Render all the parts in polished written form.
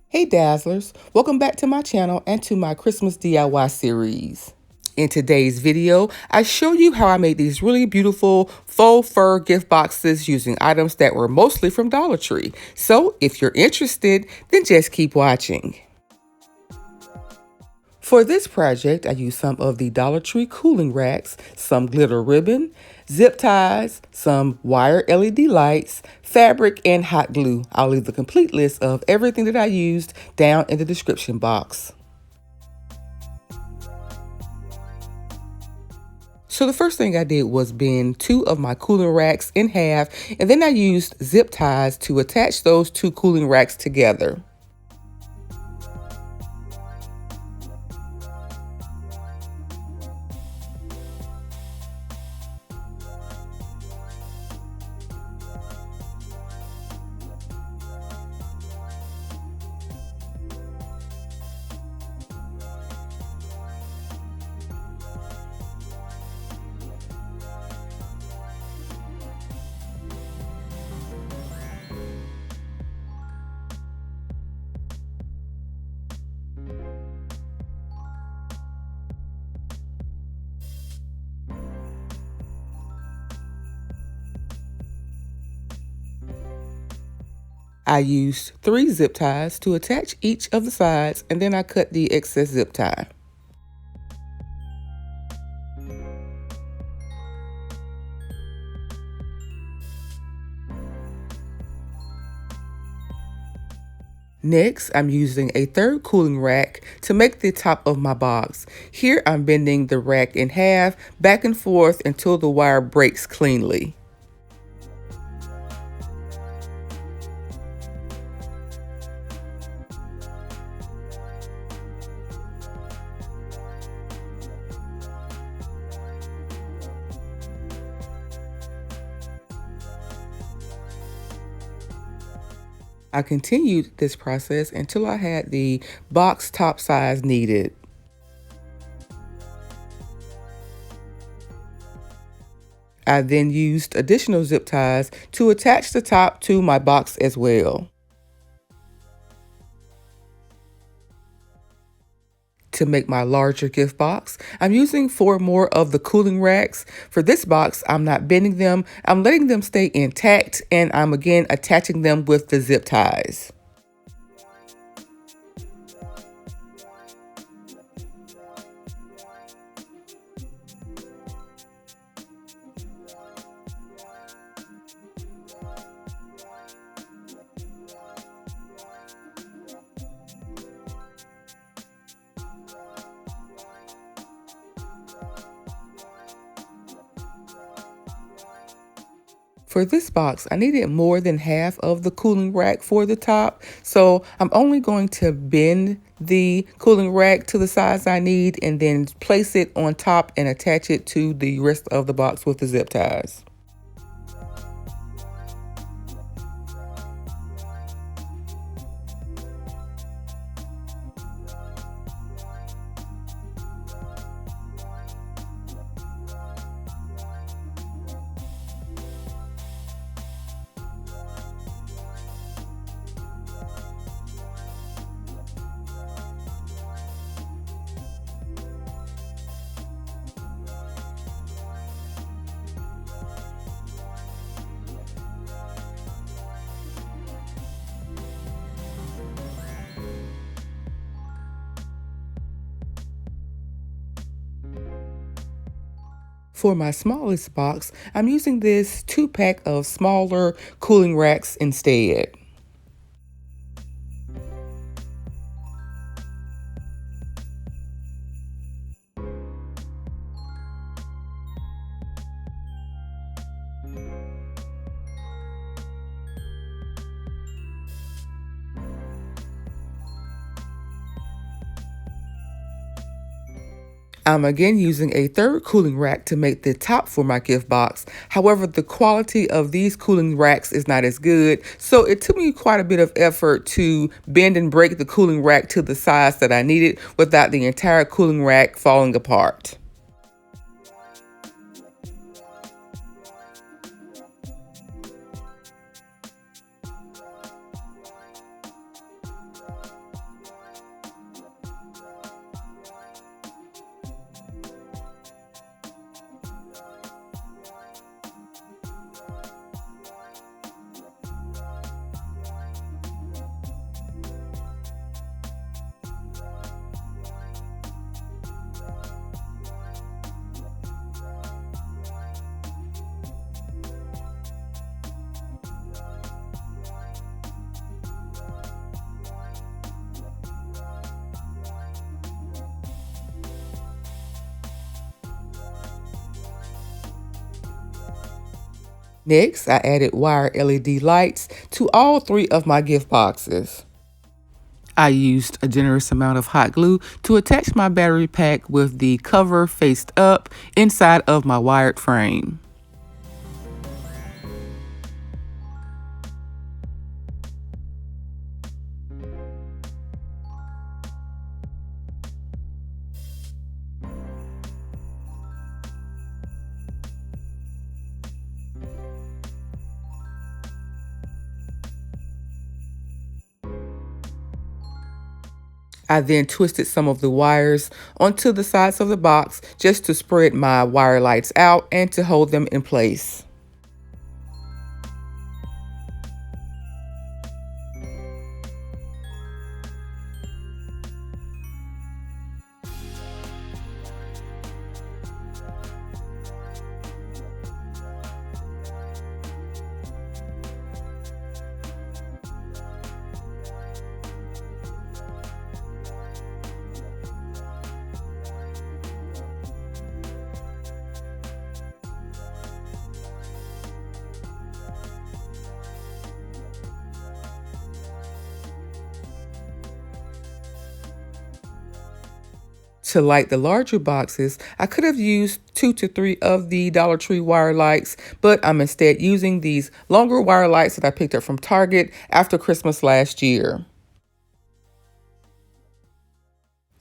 Hey Dazzlers, welcome back to my channel and to my Christmas DIY series. In today's video, I show you how I made these really beautiful faux fur gift boxes using items that were mostly from Dollar Tree. So if you're interested, then just keep watching. For this project, I used some of the Dollar Tree cooling racks, some glitter ribbon, zip ties, some wire LED lights, fabric, and hot glue. I'll leave the complete list of everything that I used down in the description box. So the first thing I did was bend two of my cooling racks in half, and then I used zip ties to attach those two cooling racks together. I used 3 zip ties to attach each of the sides, and then I cut the excess zip tie. Next, I'm using a third cooling rack to make the top of my box. Here, I'm bending the rack in half, back and forth until the wire breaks cleanly. I continued this process until I had the box top size needed. I then used additional zip ties to attach the top to my box as well. To make my larger gift box, I'm using 4 more of the cooling racks. For this box, I'm not bending them, I'm letting them stay intact, and I'm again attaching them with the zip ties. For this box, I needed more than half of the cooling rack for the top, so I'm only going to bend the cooling rack to the size I need and then place it on top and attach it to the rest of the box with the zip ties. For my smallest box, I'm using this 2-pack of smaller cooling racks instead. I'm again using a third cooling rack to make the top for my gift box. However, the quality of these cooling racks is not as good, so it took me quite a bit of effort to bend and break the cooling rack to the size that I needed without the entire cooling rack falling apart. Next, I added wire LED lights to all 3 of my gift boxes. I used a generous amount of hot glue to attach my battery pack with the cover faced up inside of my wired frame. I then twisted some of the wires onto the sides of the box just to spread my wire lights out and to hold them in place. To light the larger boxes, I could have used 2 to 3 of the Dollar Tree wire lights, but I'm instead using these longer wire lights that I picked up from Target after Christmas last year.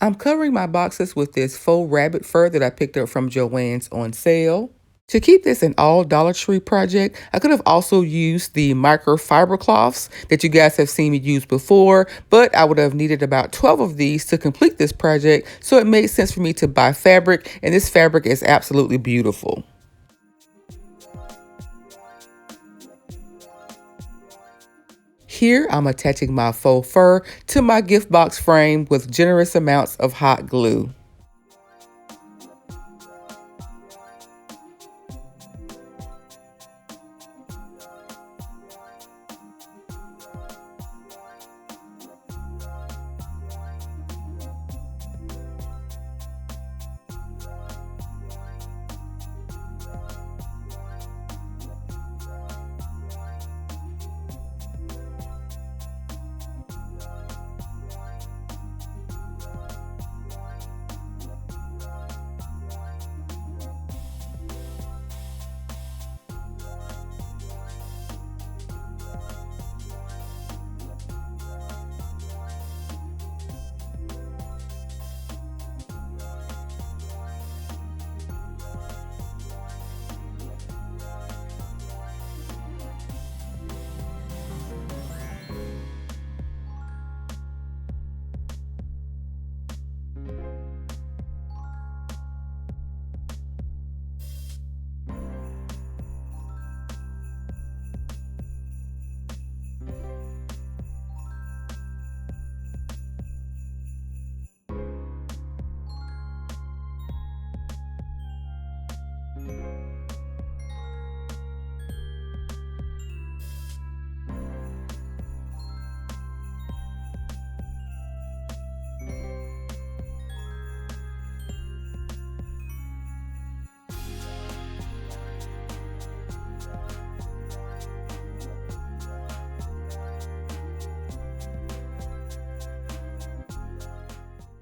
I'm covering my boxes with this faux rabbit fur that I picked up from Joann's on sale. To keep this an all Dollar Tree project, I could have also used the microfiber cloths that you guys have seen me use before, but I would have needed about 12 of these to complete this project, so it made sense for me to buy fabric, and this fabric is absolutely beautiful. Here, I'm attaching my faux fur to my gift box frame with generous amounts of hot glue.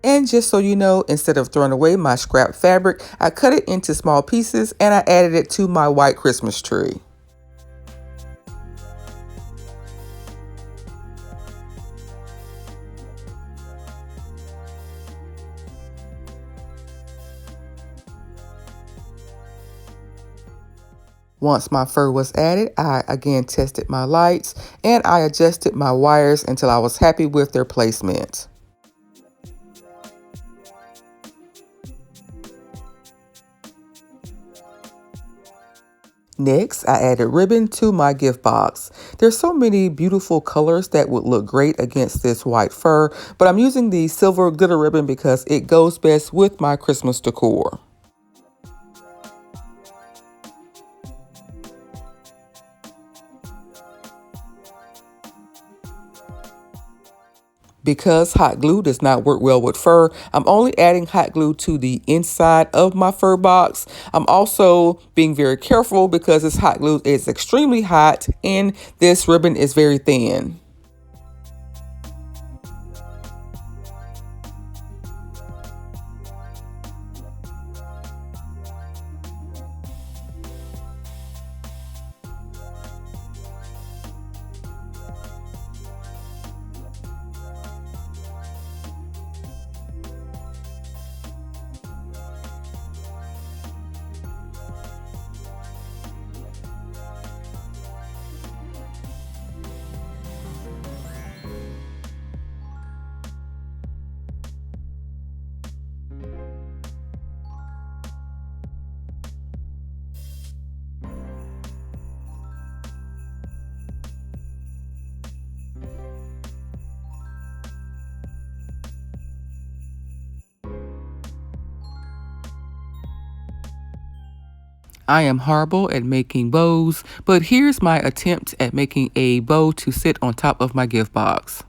And just so you know, instead of throwing away my scrap fabric, I cut it into small pieces and I added it to my white Christmas tree. Once my fur was added, I again tested my lights and I adjusted my wires until I was happy with their placement. Next, I added ribbon to my gift box. There's so many beautiful colors that would look great against this white fur, but I'm using the silver glitter ribbon because it goes best with my Christmas decor. Because hot glue does not work well with fur, I'm only adding hot glue to the inside of my fur box. I'm also being very careful because this hot glue is extremely hot and this ribbon is very thin. I am horrible at making bows, but here's my attempt at making a bow to sit on top of my gift box.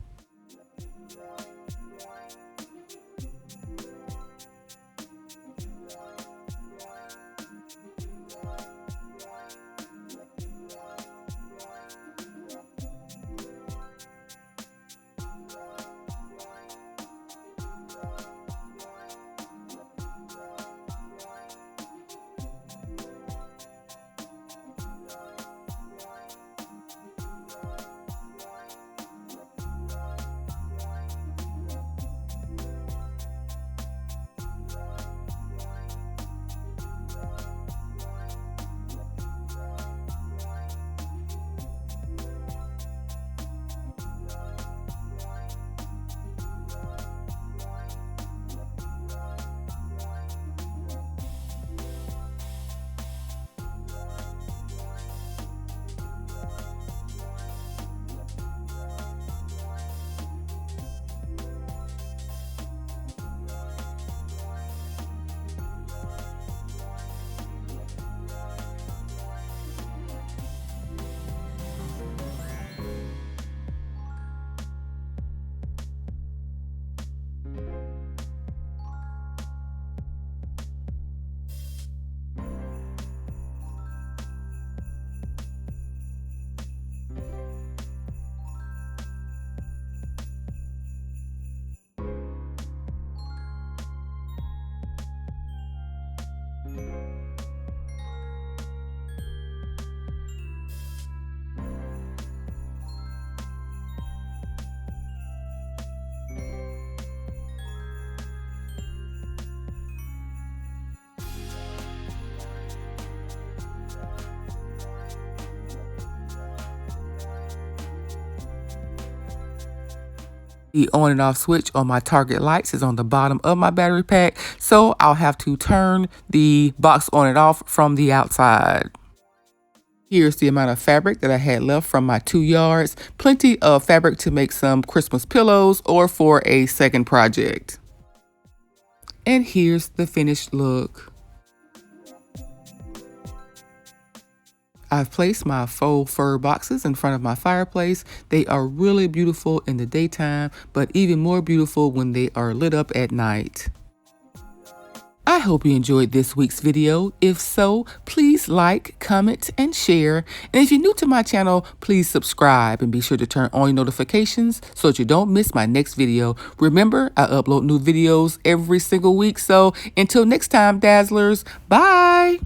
The on and off switch on my target lights is on the bottom of my battery pack, so I'll have to turn the box on and off from the outside. Here's the amount of fabric that I had left from my 2 yards. Plenty of fabric to make some Christmas pillows or for a second project. And here's the finished look. I've placed my faux fur boxes in front of my fireplace. They are really beautiful in the daytime, but even more beautiful when they are lit up at night. I hope you enjoyed this week's video. If so, please like, comment, and share. And if you're new to my channel, please subscribe and be sure to turn on your notifications so that you don't miss my next video. Remember, I upload new videos every single week. So until next time, Dazzlers, bye.